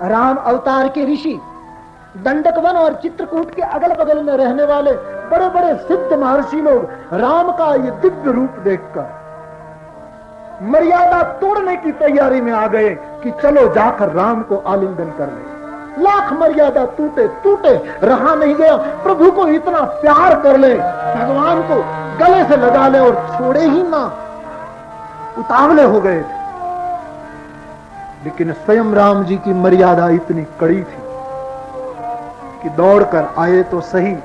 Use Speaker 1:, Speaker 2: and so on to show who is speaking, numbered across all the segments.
Speaker 1: राम अवतार के ऋषि, दंडक वन और चित्रकूट के अगल बगल में रहने वाले बड़े बड़े सिद्ध महर्षि लोग राम का ये दिव्य रूप देखकर मर्यादा तोड़ने की तैयारी में आ गए कि चलो जाकर राम को आलिंगन कर ले। लाख मर्यादा टूटे टूटे, रहा नहीं गया। प्रभु को इतना प्यार कर ले, भगवान को गले से लगा ले और छोड़े ही ना, उतावले हो गए। लेकिन स्वयं राम जी की मर्यादा इतनी कड़ी थी कि दौड़कर आए तो सही,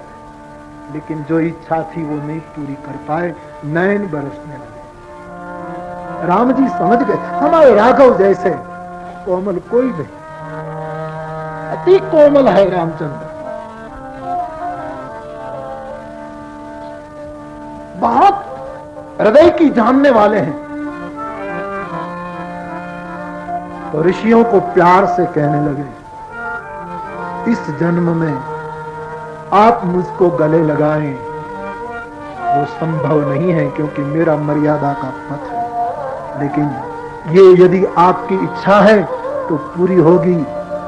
Speaker 1: लेकिन जो इच्छा थी वो नहीं पूरी कर पाए। नैन बरसने लगे। राम जी समझ गए हमारे राघव जैसे कोमल कोई नहीं, अति कोमल है रामचंद्र, बहुत हृदय की जानने वाले हैं। तो ऋषियों को प्यार से कहने लगे, इस जन्म में आप मुझको गले लगाएं वो संभव नहीं है, क्योंकि मेरा मर्यादा का पथ है। लेकिन ये यदि आपकी इच्छा है तो पूरी होगी।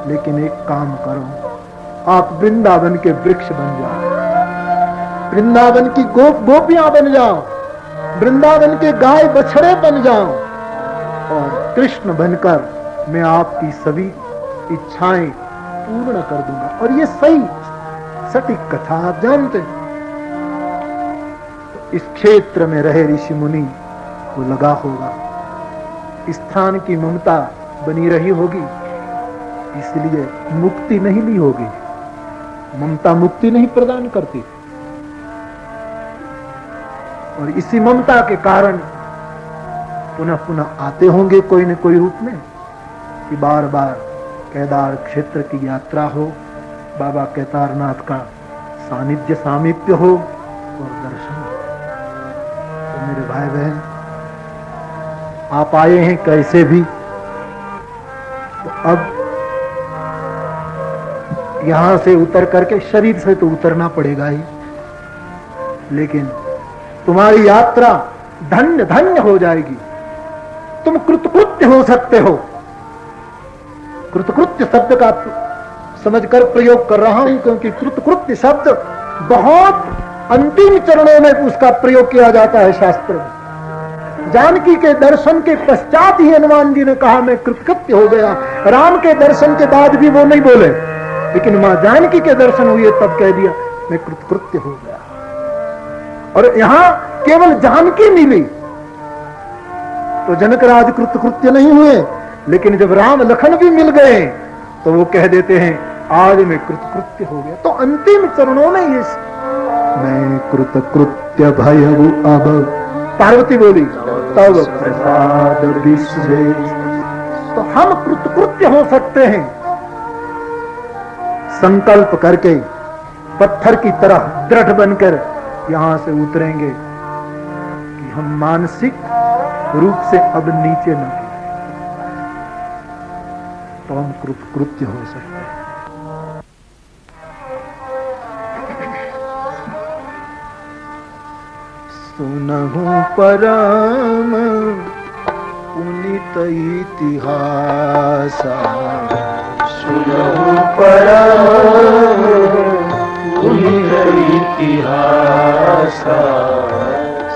Speaker 1: लेकिन एक काम करो, आप वृंदावन के वृक्ष बन जाओ, वृंदावन की गोपियां बन जाओ, वृंदावन के गाय बछड़े बन जाओ, और कृष्ण बनकर मैं आपकी सभी इच्छाएं पूर्ण कर दूंगा। और ये सही सटीक कथा आप जानते हैं। तो इस क्षेत्र में रहे ऋषि मुनि को लगा होगा स्थान की ममता बनी रही होगी, इसलिए मुक्ति नहीं ली होगी। ममता मुक्ति नहीं प्रदान करती, और इसी ममता के कारण पुनः पुनः आते होंगे कोई न कोई रूप में, कि बार बार केदार क्षेत्र की यात्रा हो, बाबा केदारनाथ का सानिध्य सामीप्य हो और दर्शन हो। तो मेरे भाई बहन, आप आए हैं कैसे भी, तो अब यहां से उतर करके, शरीर से तो उतरना पड़ेगा ही, लेकिन तुम्हारी यात्रा धन्य धन्य हो जाएगी। तुम कृतकृत्य हो सकते हो। कृतकृत्य शब्द का समझकर प्रयोग कर रहा हूं, क्योंकि कृतकृत्य शब्द बहुत अंतिम चरणों में उसका प्रयोग किया जाता है शास्त्र में। जानकी के दर्शन के पश्चात ही हनुमान जी ने कहा मैं कृतकृत्य हो गया। राम के दर्शन के बाद भी वो नहीं बोले, लेकिन मां जानकी के दर्शन हुए तब कह दिया मैं कृतकृत्य हो गया। और यहां केवल जानकी मिली तो जनकराज कृतकृत्य नहीं हुए, लेकिन जब राम लखन भी मिल गए तो वो कह देते हैं आज मैं कृतकृत्य हो गया। तो अंतिम चरणों में ये मैं कृतकृत्य भयऊ अब, पार्वती बोली तब प्रसाद विश्वेश। तो हम कृतकृत्य हो सकते हैं संकल्प करके, पत्थर की तरह दृढ़ बनकर यहां से उतरेंगे कि हम मानसिक रूप से अब नीचे न गिरे, तो हम कृतकृत्य हो सकते हैं। सुनहु परम पुनीत इतिहास,
Speaker 2: सुनहु परम पुनीत इतिहास,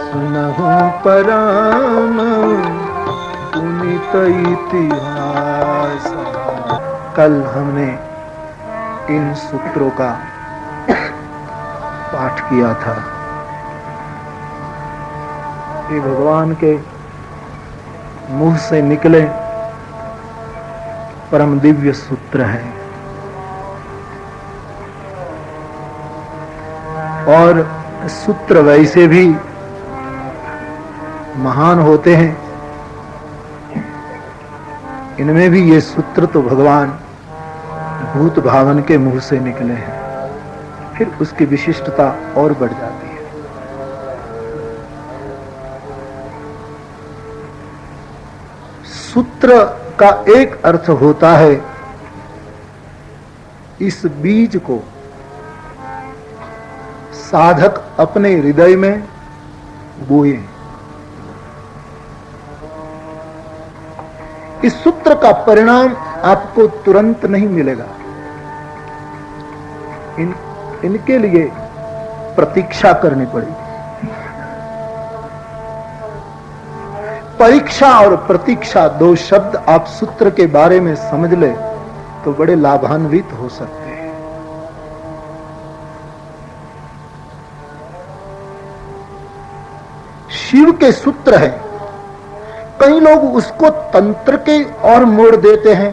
Speaker 1: सुनहु परम पुनीत इतिहास। कल हमने इन सूत्रों का पाठ किया था। ये भगवान के मुंह से निकले परम दिव्य सूत्र हैं, और सूत्र वैसे भी महान होते हैं। इनमें भी ये सूत्र तो भगवान भूत भावन के मुंह से निकले हैं, फिर उसकी विशिष्टता और बढ़ जाती है। सूत्र का एक अर्थ होता है इस बीज को साधक अपने हृदय में बोए। इस सूत्र का परिणाम आपको तुरंत नहीं मिलेगा। इनके लिए प्रतीक्षा करनी पड़ेगी। परीक्षा और प्रतीक्षा 2 शब्द आप सूत्र के बारे में समझ ले तो बड़े लाभान्वित हो सकते हैं। शिव के सूत्र है, कई लोग उसको तंत्र के और मोड़ देते हैं,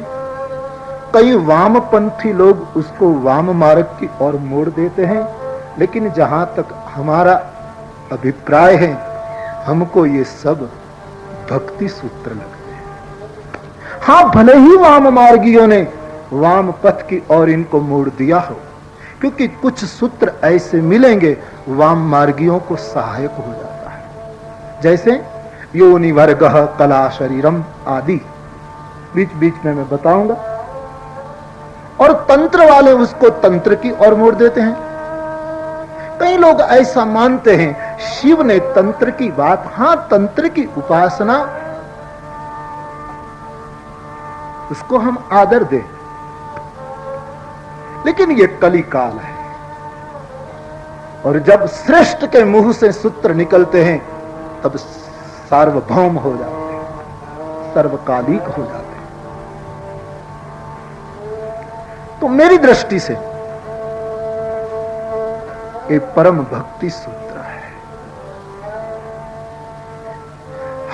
Speaker 1: कई वामपंथी लोग उसको वाम मार्ग की ओर मोड़ देते हैं, लेकिन जहां तक हमारा अभिप्राय है, हमको ये सब भक्ति सूत्र लगते हैं। हां, भले ही वाम मार्गियों ने वाम पथ की ओर इनको मोड़ दिया हो, क्योंकि कुछ सूत्र ऐसे मिलेंगे वाम मार्गियों को सहायक हो जाता है, जैसे योनि वर्गः कला शरीरम आदि, बीच बीच में मैं बताऊंगा। और तंत्र वाले उसको तंत्र की ओर मोड़ देते हैं। कई लोग ऐसा मानते हैं शिव ने तंत्र की बात, हां तंत्र की उपासना उसको हम आदर दें, लेकिन ये कली काल है, और जब श्रेष्ठ के मुंह से सूत्र निकलते हैं तब सार्वभौम हो जाते हैं, सर्वकालिक हो जाते हैं। तो मेरी दृष्टि से ये परम भक्ति सूत्र है।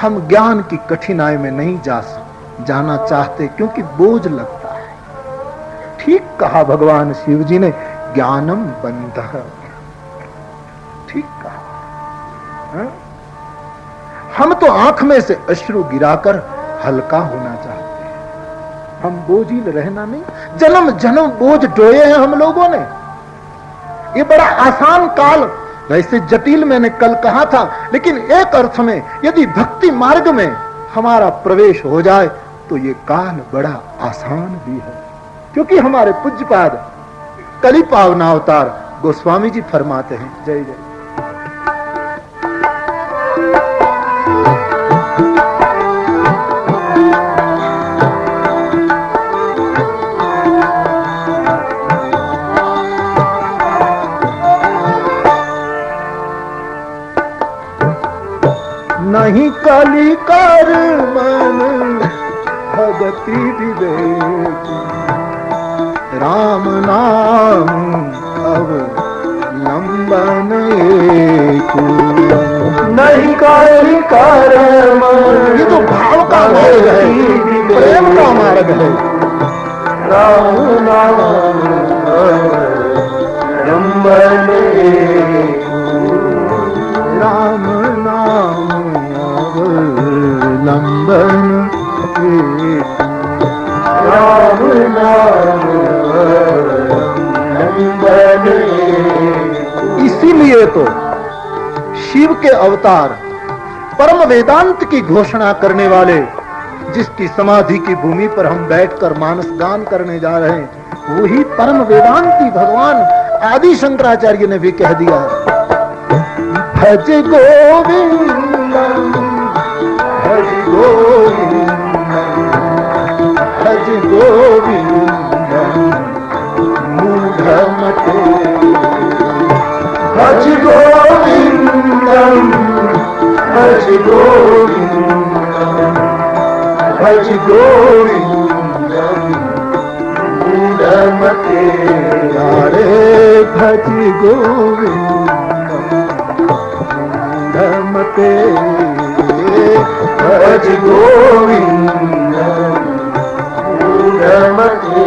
Speaker 1: हम ज्ञान की कठिनाई में नहीं जाना चाहते, क्योंकि बोझ लगता है। ठीक कहा भगवान शिव जी ने, ज्ञानम बंधः, ठीक कहा। हा? हम तो आंख में से अश्रु गिराकर हल्का होना चाहते हैं, हम बोझिल रहना नहीं। जन्म जन्म बोझ ढोए हैं हम लोगों ने। ये बड़ा आसान काल, वैसे जटिल मैंने कल कहा था, लेकिन एक अर्थ में यदि भक्ति मार्ग में हमारा प्रवेश हो जाए तो ये काल बड़ा आसान भी है, क्योंकि हमारे पूज्यपाद कली पावनावतार गोस्वामी जी फरमाते हैं, जय जय। नहीं कली कर मन भगति विवेक, राम नाम अब लंबन एक।
Speaker 2: नहीं कली कर मन,
Speaker 1: ये तो भाव का मार्ग है, प्रेम का मार्ग है।
Speaker 2: राम नाम लंबन एक,
Speaker 1: राम नाम लंबन एक,
Speaker 2: राम नाम लंबन एक।
Speaker 1: इसीलिए तो शिव के अवतार परम वेदांत की घोषणा करने वाले, जिसकी समाधि की भूमि पर हम बैठकर मानस गान करने जा रहे हैं, वही परम वेदांती भगवान आदि शंकराचार्य ने भी कह दिया, भज गोविंदम भज गोविंदम भज गोविंदम मूढ़मते,
Speaker 2: भज गोविंदम भज गोविंदम भज गोविंदम मूढ़मते,
Speaker 1: रे भज गोविंदम मूढ़मते,
Speaker 2: भज गोविंदम मूढ़मते।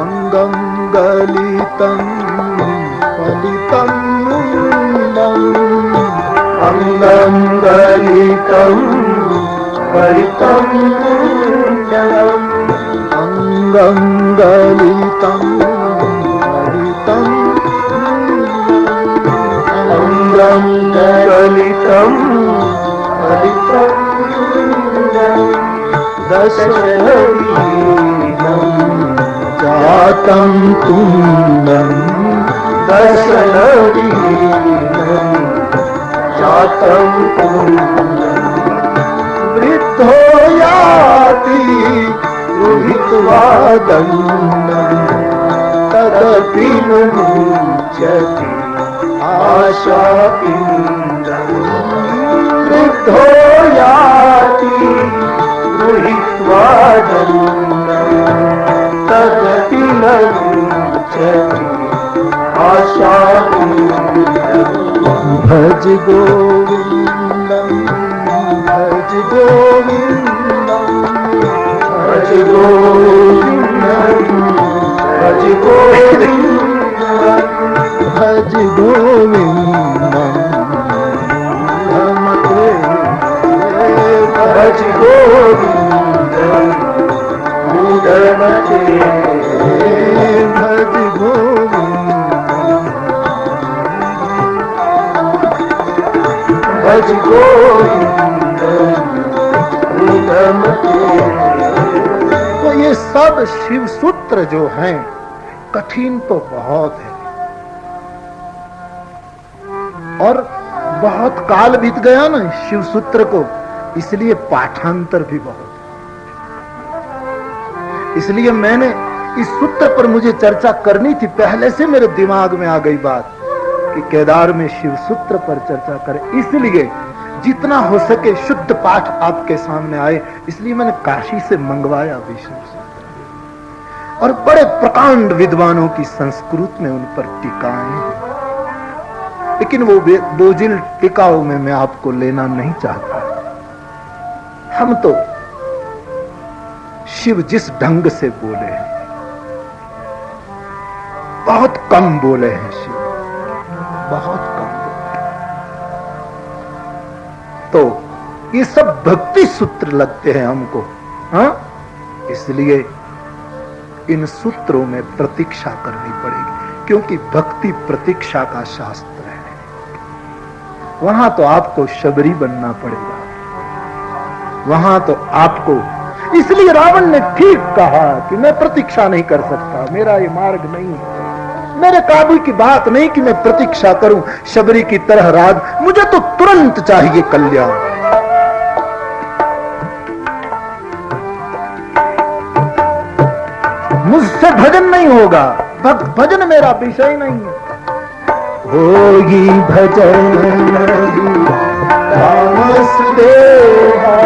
Speaker 1: अंगम गलितं फलितं मुंडम,
Speaker 2: अंगं गलितं फलितं मुंडम्,
Speaker 1: अंगं गलितं फलितं
Speaker 2: अंगं गलितं फलितं मुंडम्, दशनवीनं
Speaker 1: जातं तुंडम,
Speaker 2: दशनवीनं जातं तुंडम्,
Speaker 1: वृद्ध वृद्धो याति गृहीत्वा दण्डम् तदपि न मुञ्चति आशापिण्डम् वृद्धो याति गृहीत्वा दण्डम् तदपि न मुञ्चति आशापिण्डम् भज गोविन्दम् भज गोविन्दम् भज गोविन्दम् भज गोविन्दम् भज गोविन्दम् भज गोविन्दम् मूढ़मते भज गोविन्दम् भज गोविन्दम् मूढ़मते। तो ये सब शिव सूत्र जो हैं कठिन तो बहुत है और बहुत काल बीत गया ना शिव सूत्र को, इसलिए पाठांतर भी बहुत। इसलिए मैंने इस सूत्र पर मुझे चर्चा करनी थी, पहले से मेरे दिमाग में आ गई बात कि केदार में शिव सूत्र पर चर्चा करें, इसलिए जितना हो सके शुद्ध पाठ आपके सामने आए, इसलिए मैंने काशी से मंगवाया भी शिव सूत्र और बड़े प्रकांड विद्वानों की संस्कृत में उन पर टीकाएं हैं। लेकिन वो बोझिल टिकाओं में मैं आपको लेना नहीं चाहता। हम तो शिव जिस ढंग से बोले हैं, बहुत कम बोले हैं शिव, बहुत कम बोले। तो ये सब भक्ति सूत्र लगते हैं हमको, हाँ? इसलिए इन सूत्रों में प्रतीक्षा करनी पड़ेगी, क्योंकि भक्ति प्रतीक्षा का शास्त्र है। वहां तो आपको शबरी बनना पड़ेगा, वहां तो आपको। इसलिए रावण ने ठीक कहा कि मैं प्रतीक्षा नहीं कर सकता, मेरा ये मार्ग नहीं है, मेरे काबू की बात नहीं कि मैं प्रतीक्षा करूं शबरी की तरह राग, मुझे तो तुरंत चाहिए कल्याण। मुझसे भजन नहीं होगा, भजन मेरा विषय नहीं है। होगी भजन तामस देहा,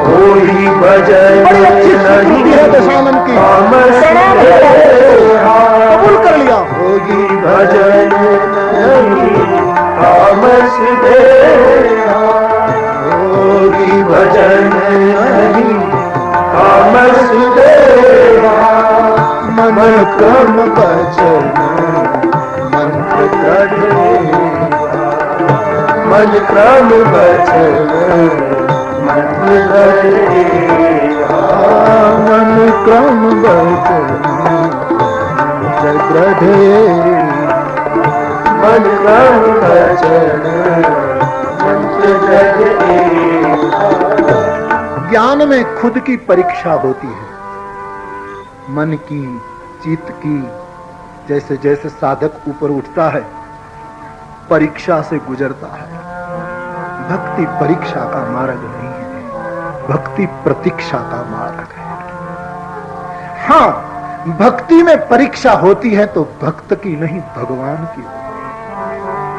Speaker 1: होगी भजन बड़ी अच्छी नहीं है दशानन की, कबूल कर लिया। होगी भजन नहीं तामस देहा, होगी भजन नहीं तामस देहा, मन क्रम वचन मंत्र गढ़ेगा, मन क्रम वचन मंत्र गढ़ेगा, मन क्रम वचन मंत्र गढ़ेगा, मन क्रम वचन मंत्र गढ़ेगा। ज्ञान में खुद की परीक्षा होती है, मन की, चित्त की। जैसे जैसे साधक ऊपर उठता है परीक्षा से गुजरता है। भक्ति परीक्षा का मार्ग नहीं है, भक्ति प्रतीक्षा का मार्ग है। हाँ, भक्ति में परीक्षा होती है तो भक्त की नहीं भगवान की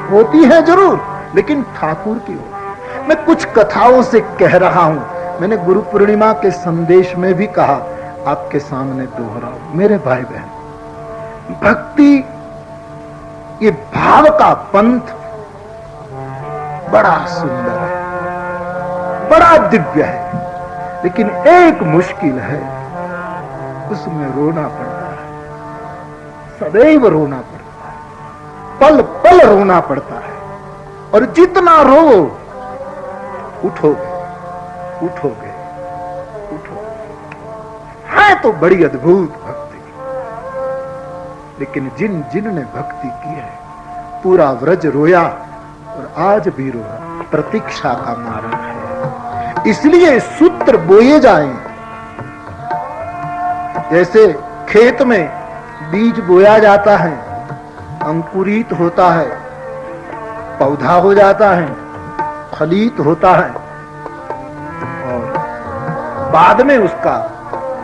Speaker 1: होती है जरूर, लेकिन ठाकुर की होती। मैं कुछ कथाओं से कह रहा हूं, मैंने गुरु पूर्णिमा के संदेश में भी कहा, आपके सामने दोहराऊं। मेरे भाई बहन, भक्ति ये भाव का पंथ बड़ा सुंदर है, बड़ा दिव्य है, लेकिन एक मुश्किल है, उसमें रोना पड़ता है, सदैव रोना पड़ता है, पल पल रोना पड़ता है। और जितना रो उठोगे उठोगे उठोगे। है तो बड़ी अद्भुत भक्ति, लेकिन जिन जिन ने भक्ति की है, पूरा व्रज रोया और आज भी रोया, प्रतीक्षा का मार्ग है। इसलिए सूत्र बोए जाएं, जैसे खेत में बीज बोया जाता है, अंकुरित होता है, पौधा हो जाता है, फलित होता है और बाद में उसका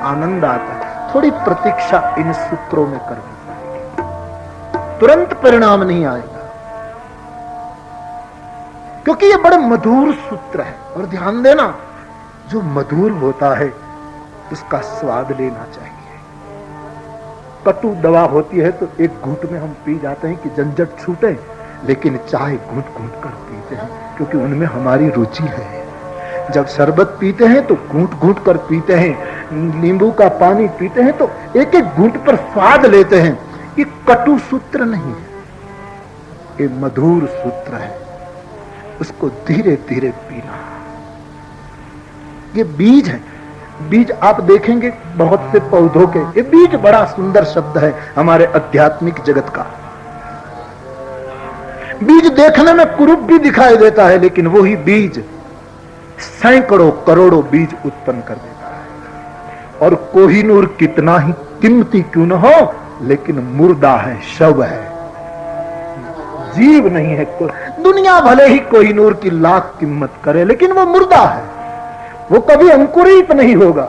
Speaker 1: आनंद आता है। थोड़ी प्रतीक्षा इन सूत्रों में करनी पड़ेगी, तुरंत परिणाम नहीं आएगा, क्योंकि ये बड़े मधुर सूत्र है। और ध्यान देना, जो मधुर होता है उसका स्वाद लेना चाहिए। कटु दवा होती है तो एक घूंट में हम पी जाते हैं कि झंझट छूटे, लेकिन चाय घूंट घूंट कर पीते हैं क्योंकि उनमें हमारी रुचि है। जब शरबत पीते हैं तो घूंट घूंट कर पीते हैं, नींबू का पानी पीते हैं तो एक एक घूंट पर स्वाद लेते हैं। ये कटु सूत्र नहीं है, ये मधुर सूत्र है, उसको धीरे धीरे पीना। ये बीज है, बीज आप देखेंगे बहुत से पौधों के, ये बीज बड़ा सुंदर शब्द है हमारे आध्यात्मिक जगत का। बीज देखने में कुरूप भी दिखाई देता है, लेकिन वही बीज सैकड़ों करोड़ों बीज उत्पन्न कर देता है। और कोहिनूर कितना ही कीमती क्यों न हो, लेकिन मुर्दा है, शव है, जीव नहीं है। दुनिया भले ही कोहिनूर की लाख कीमत करे, लेकिन वो मुर्दा है, वो कभी अंकुरित नहीं होगा।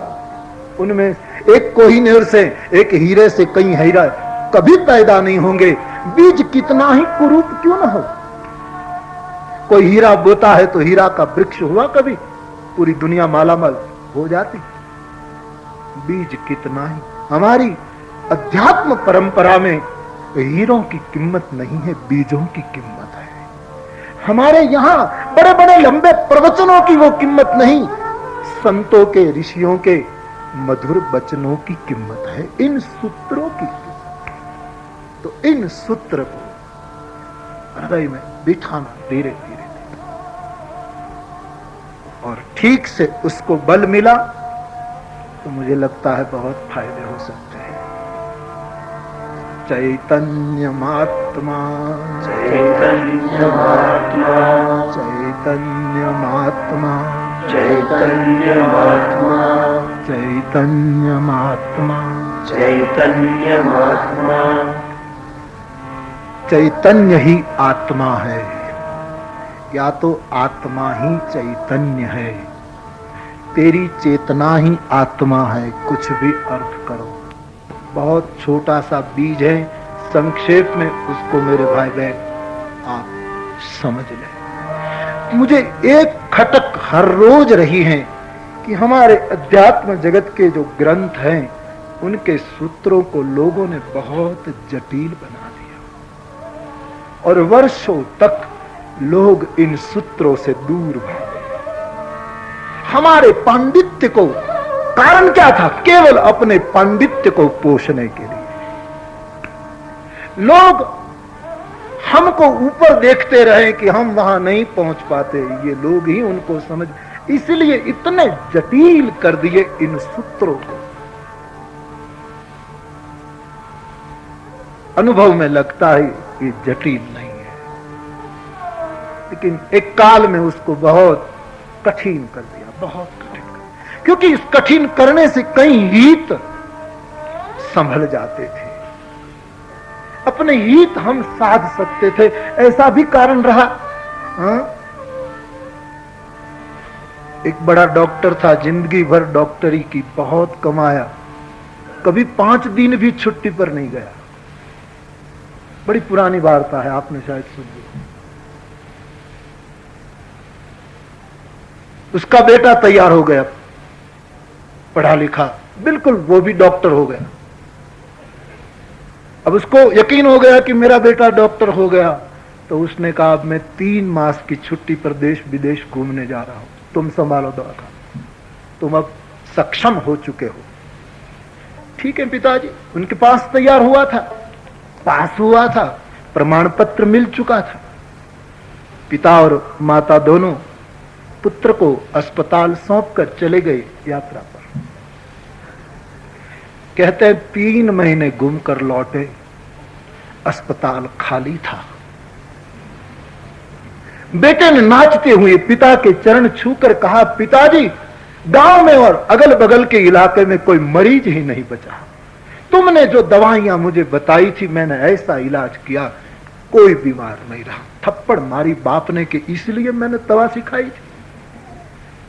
Speaker 1: उनमें एक कोहिनूर से, एक हीरे से कई हीरा कभी पैदा नहीं होंगे। बीज कितना ही कुरूप क्यों न हो, कोई हीरा बोता है तो हीरा का वृक्ष हुआ कभी, पूरी दुनिया मालामाल हो जाती। बीज कितना ही, हमारी अध्यात्म परंपरा में हीरों की कीमत नहीं है, बीजों की कीमत है। हमारे यहां बड़े बड़े लंबे प्रवचनों की वो कीमत नहीं, संतों के, ऋषियों के मधुर वचनों की कीमत है, इन सूत्रों की। तो इन सूत्र को हृदय में बिठाना धीरे धीरे, और ठीक से उसको बल मिला तो मुझे लगता है बहुत फायदे हो सकते हैं। चैतन्य महात्मा,
Speaker 2: चैतन्य महात्मा,
Speaker 1: चैतन्य महात्मा,
Speaker 2: चैतन्य महात्मा,
Speaker 1: चैतन्य महात्मा,
Speaker 2: चैतन्य महात्मा।
Speaker 1: चैतन्य ही आत्मा है, या तो आत्मा ही चैतन्य है, तेरी चेतना ही आत्मा है, कुछ भी अर्थ करो। बहुत छोटा सा बीज है, संक्षेप में उसको मेरे भाई बहन आप समझ लें। मुझे एक खटक हर रोज रही है कि हमारे अध्यात्म जगत के जो ग्रंथ हैं उनके सूत्रों को लोगों ने बहुत जटिल बना दिया, और वर्षों तक लोग इन सूत्रों से दूर भागे। हमारे पांडित्य को, कारण क्या था? केवल अपने पांडित्य को पोषने के लिए लोग हमको ऊपर देखते रहे कि हम वहां नहीं पहुंच पाते, ये लोग ही उनको समझ, इसलिए इतने जटिल कर दिए इन सूत्रों को। अनुभव में लगता है ये जटिल नहीं है, लेकिन एक काल में उसको बहुत कठिन कर दिया, बहुत कठिन कर, क्योंकि इस कठिन करने से कई हित संभल जाते थे, अपने हित हम साध सकते थे, ऐसा भी कारण रहा। हाँ? एक बड़ा डॉक्टर था, जिंदगी भर डॉक्टरी की, बहुत कमाया, कभी 5 दिन भी छुट्टी पर नहीं गया। बड़ी पुरानी वार्ता है, आपने शायद सुनी। उसका बेटा तैयार हो गया, पढ़ा लिखा, बिल्कुल वो भी डॉक्टर हो गया। अब उसको यकीन हो गया कि मेरा बेटा डॉक्टर हो गया, तो उसने कहा अब मैं 3 मास की छुट्टी पर देश विदेश घूमने जा रहा हूं, तुम संभालो दवा का, तुम अब सक्षम हो चुके हो। ठीक है पिताजी, उनके पास तैयार हुआ था, पास हुआ था, प्रमाण पत्र मिल चुका था। पिता और माता दोनों पुत्र को अस्पताल सौंपकर चले गए यात्रा पर। कहते हैं 3 महीने घूम कर लौटे, अस्पताल खाली था। बेटे ने नाचते हुए पिता के चरण छूकर कहा, पिताजी गांव में और अगल बगल के इलाके में कोई मरीज ही नहीं बचा, तुमने जो दवाइयां मुझे बताई थी मैंने ऐसा इलाज किया, कोई बीमार नहीं रहा। थप्पड़ मारी बाप ने कि इसलिए मैंने दवा सिखाई थी।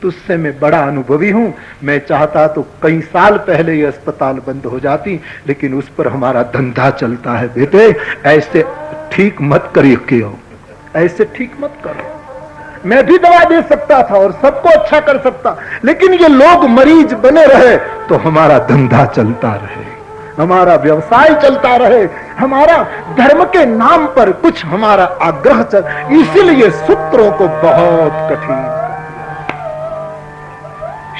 Speaker 1: तुझसे मैं बड़ा अनुभवी हूं। मैं चाहता तो कई साल पहले ये अस्पताल बंद हो जाती, लेकिन उस पर हमारा धंधा चलता है। बेटे ऐसे ठीक मत करिए, ऐसे ठीक मत करो। मैं भी दवा दे सकता था और सबको अच्छा कर सकता, लेकिन ये लोग मरीज बने रहे तो हमारा धंधा चलता रहे, हमारा व्यवसाय चलता रहे, हमारा धर्म के नाम पर कुछ हमारा आग्रह चल, इसीलिए सूत्रों को बहुत कठिन।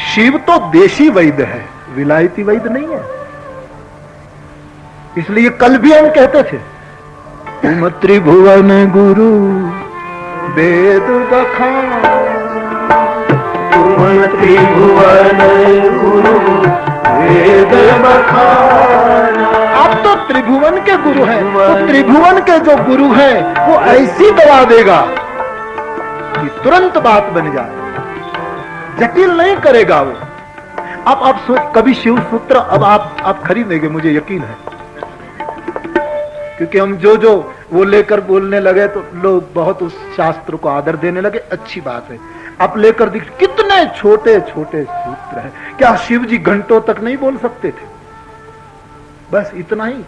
Speaker 1: शिव तो देशी वैद्य है, विलायती वैद्य नहीं है। इसलिए कल भी हम कहते थे, तुम त्रिभुवन गुरु वेद बखान,
Speaker 2: तुम त्रिभुवन गुरु वेद बखान।
Speaker 1: आप तो त्रिभुवन के गुरु हैं, तो त्रिभुवन के जो गुरु हैं वो ऐसी दवा देगा कि तुरंत बात बन जाए, जटिल नहीं करेगा वो। अब आप सोच, कभी शिव सूत्र अब आप खरीदेंगे, मुझे यकीन है, क्योंकि हम जो वो लेकर बोलने लगे तो लोग बहुत उस शास्त्र को आदर देने लगे। अच्छी बात है, आप लेकर देख कितने छोटे छोटे सूत्र हैं। क्या शिव जी घंटों तक नहीं बोल सकते थे? बस इतना ही,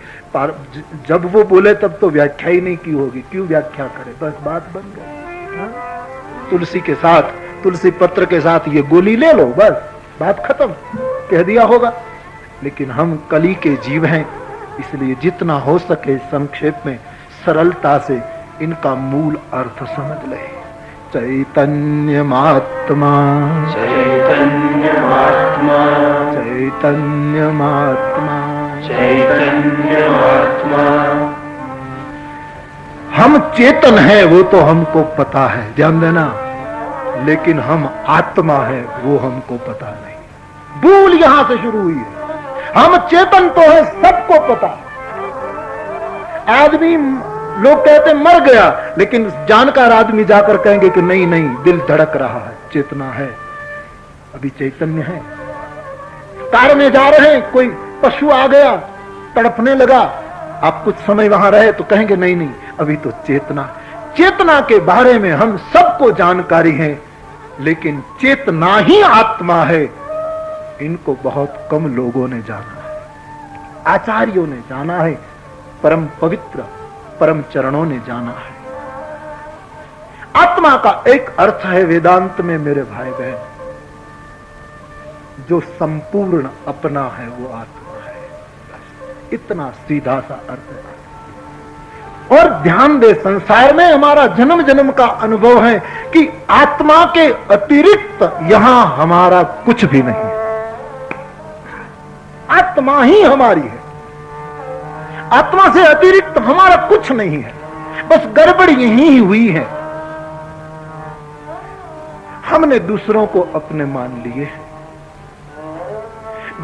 Speaker 1: जब वो बोले तब तो व्याख्या ही नहीं की होगी, क्यों व्याख्या करे, बस बात बन गई। तुलसी के साथ, तुलसी पत्र के साथ ये गोली ले लो, बस बात खत्म, कह दिया होगा। लेकिन हम कली के जीव हैं, इसलिए जितना हो सके संक्षेप में सरलता से इनका मूल अर्थ समझ ले। चैतन्य महात्मा,
Speaker 2: चैतन्य महात्मा,
Speaker 1: चैतन्य महात्मा,
Speaker 2: चैतन्य महात्मा।
Speaker 1: हम चेतन हैं वो तो हमको पता है, ध्यान देना, लेकिन हम आत्मा है वो हमको पता नहीं। भूल यहां से शुरू हुई है। हम चेतन तो है, सबको पता। आदमी, लोग कहते मर गया, लेकिन जानकार आदमी जाकर कहेंगे कि नहीं नहीं, दिल धड़क रहा है, चेतना है, अभी चैतन्य है। कार में जा रहे हैं, कोई पशु आ गया, तड़पने लगा, आप कुछ समय वहां रहे तो कहेंगे नहीं नहीं, अभी तो चेतना। चेतना के बारे में हम सबको जानकारी है, लेकिन चेतना ही आत्मा है, इनको बहुत कम लोगों ने जाना है। आचार्यों ने जाना है, परम पवित्र परम चरणों ने जाना है। आत्मा का एक अर्थ है वेदांत में मेरे भाई बहन, जो संपूर्ण अपना है वो आत्मा है, इतना सीधा सा अर्थ है। और ध्यान दे, संसार में हमारा जन्म जन्म का अनुभव है कि आत्मा के अतिरिक्त यहां हमारा कुछ भी नहीं है। आत्मा ही हमारी है, आत्मा से अतिरिक्त हमारा कुछ नहीं है। बस गड़बड़ यही हुई है, हमने दूसरों को अपने मान लिए हैं।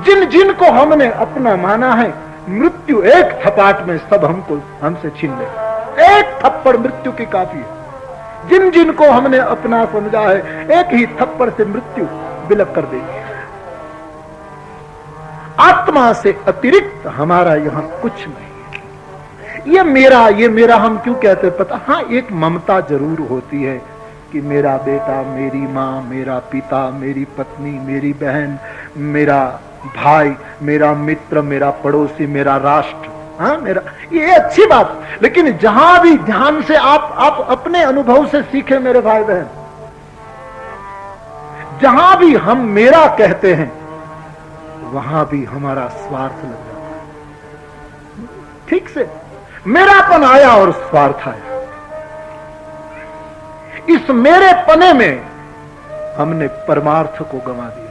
Speaker 1: जिन जिन को हमने अपना माना है, मृत्यु एक थपाट में सब हमसे छीन ले। एक थप्पड़ मृत्यु की काफी है। जिन जिन को हमने अपना समझा है, एक ही थप्पड़ से मृत्यु बिलक कर देगी। आत्मा से अतिरिक्त हमारा यहां कुछ नहीं। ये मेरा हम क्यों कहते हैं पता? हाँ, एक ममता जरूर होती है कि मेरा बेटा, मेरी माँ, मेरा पिता, मेरी पत्नी, मेरी बहन, मेरा भाई, मेरा मित्र, मेरा पड़ोसी, मेरा राष्ट्र, हाँ मेरा, ये अच्छी बात। लेकिन जहां भी ध्यान से आप अपने अनुभव से सीखे मेरे भाई बहन, जहां भी हम मेरा कहते हैं वहां भी हमारा स्वार्थ लग जाता है। ठीक से मेरापन आया और स्वार्थ आया। इस मेरे पने में हमने परमार्थ को गंवा दिया।